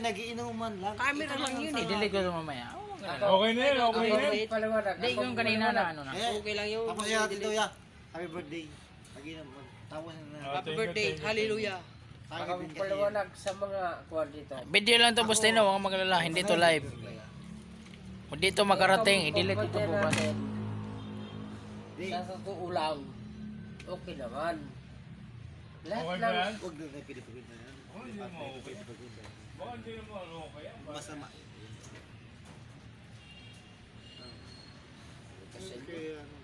nagiinuman lang. Camera lang yun eh. Delete ko ito mamaya. Okay na yun, okay na yun. Paliwanag. Hindi, yung kanina na ano na. Okay lang yun. Tapos yan, Tito Ya. Happy birthday. Nagiinom. Tapos na. Happy birthday. Hallelujah. Target din kasi yan. Paliwanag sa mga kuwan dito. Video lang to Bustino, huwag maglala. Hindi to live. Kung dito makarating, i-delete ito bukas. Di, Sa totoo lang, okay naman. Lahat Okay ba lang, yan? huwag na pinipagod na yan. Oh, hindi mo okay. Baka hindi mo ano kaya. Masama. kasi Kaya ano.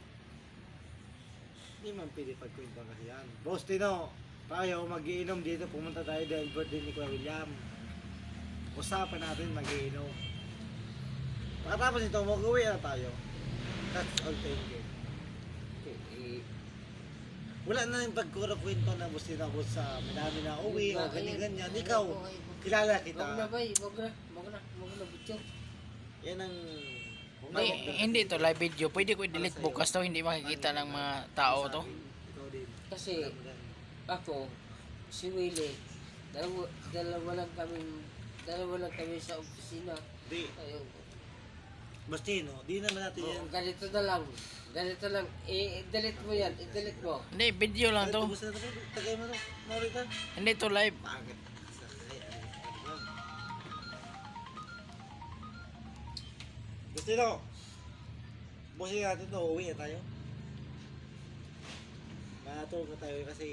Hindi man pinipagkwento kasi yan. Boss Tino, tayo mag-iinom dito. Pumunta tayo dahil birthday ni Kuya William. Usapan natin mag-iinom. Pagkatapos nito, mag-uwi na tayo. That's all thank you. Wala na yung pagkurakwento na gusto na ako sa madami na uwi o ganyan-ganyan. Ikaw, kilala wag na kita. ba, wag na bityo. Yan ang... Hindi to live video. Pwede ko i-delete bukas to, hindi makikita ng mga tao to. Ikaw din. Kasi ako, si Willie, dalawa lang kami sa opisina. Di, Ayun. Bastino, di naman natin yan. Ganito lang, i-delete mo yan, i-delete mo. Hindi, video lang to. Gusto na ito, tagay mo ito. Marita. Hindi to live. Pagod. Bastino, busin natin ito, uwi na tayo. Matulog na tayo kasi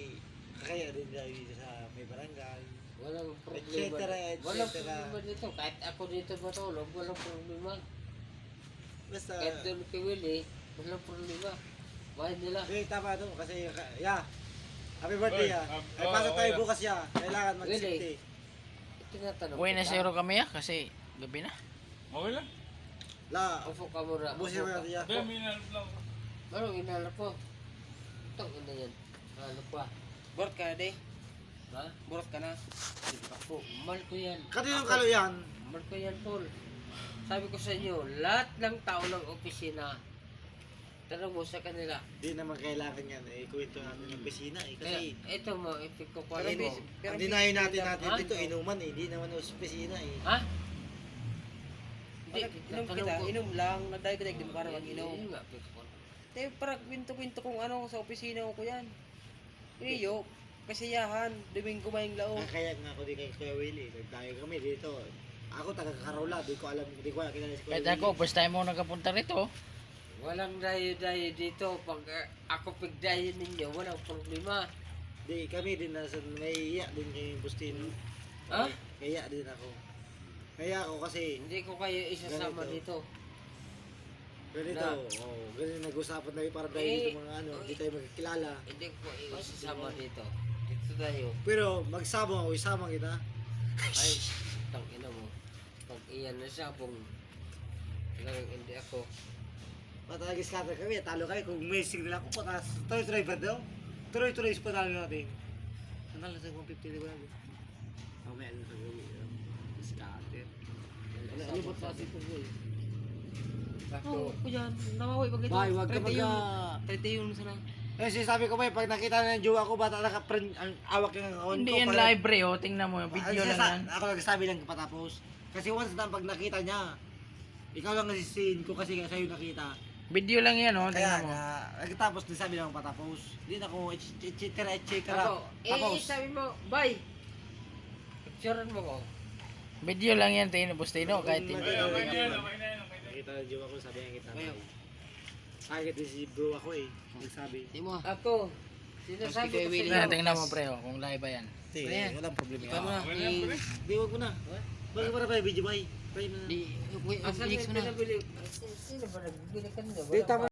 kakaya din tayo dito sa may barangay. Walang problema. Et cetera, et Walang cetera. problema dito. Kahit ako dito matulog, walang problema. Basta, Kahit doon kay Willie, walang problema. Bahay nila. tama ito kasi, ya. Happy birthday, ya. Ay, pasok tayo bukas, ya. Kailangan mag-safety. Tinatanong Uwi na kita. siguro kami kasi gabi na. Okay lang. La, Upo ka muna. busin mo natin, ya. Hindi, may nanap lang ako. Anong inalap ko? Itong ina yan. Ano pa? Borot ka na, de. Ha? Borot ka na. Ako, mal ko yan. Kaninong kalo yan? Mal ko yan, Paul. Sabi ko sa inyo, lahat ng tao ng opisina, tanong mo sa kanila. Di naman kailangan yan. Kwento natin yung opisina eh. Kaya, Kasi, ito mo, ipig ko Pero mo. bis- ang dinayo natin Ha? dito, inuman eh. Di naman opisina eh. Ha? Hindi, inom kita. Inom lang. Nagdayo ko di mo para mag-inom. Yun nga, ipig ko. Tayo para kwento-kwento kung ano sa opisina ko yan. Iyo, kasiyahan. Domingo mayong lao. Kaya nga ako di kay Kuya Willie. Nagdayo kami dito. Ako taga Carola. Di ko alam kilala si Kuya Kahit Willie. ako, first time mo nakapunta rito. Walang dayo-dayo dito. Pag ako pigdayo ninyo, walang problema. Di kami din nasa may iya din kay Bustino. Ha? Kaya din ako. Kaya ako kasi Hindi ko kayo isasama Ganito. dito. ganito, ganito nag-usapan tayo para tayo dito mga ano, hindi tayo magkakilala. Hindi ko kayo isasama dito. Dito tayo. Pero magsabong ako, isama kita. Ay, tang ina mo. Pag iyan na sabong, talagang hindi ako. Patagis ka kami, talo kayo. Kung may signal ako, patas. Tuloy-tuloy ba daw? Tuloy-tuloy sa panalo natin. Ano lang sa 150 di ba? Mamaya ano sa gawin. Scatter. Alibot sa atin po eh. Oo, kuya. Nawawi pag ito. Bay, wag ka mag... 31 sana. Eh, sinasabi ko ba, pag nakita na yung jowa ko, bata naka-print, ang awak yung account Hindi ko. yan live bre, oh. Tingnan mo, video lang yan. Ako nagsasabi lang patapos. Kasi once na pag nakita niya, ikaw lang nasisin ko kasi sa'yo nakita. Video lang yan, oh. Kaya Tingnan mo. nga, nagtapos din sabi lang patapos. Hindi na ako, etc. Ako, Tapos. sabi mo, bye! Picturean mo ko. Video lang yan, tingnan Bustino. Kahit hindi. Okay, okay na yan, okay na yan, okay na yan. Nakita ng jowa ko, sabi niya kita. Kahit din si bro ako eh, nagsabi. Di mo. Ako, sinasabi ko sa Tingnan, inyo. tingnan mo pre, oh. Kung live ba yan. Hindi, walang problema. Ikaw mo na. Okay na yan, pre. Di, wag mo na. Bakit para pa video bay? Try mo na. Di, Asan bilis yung mo na. pinabili? Sino ba nagbili kanina? Di, tama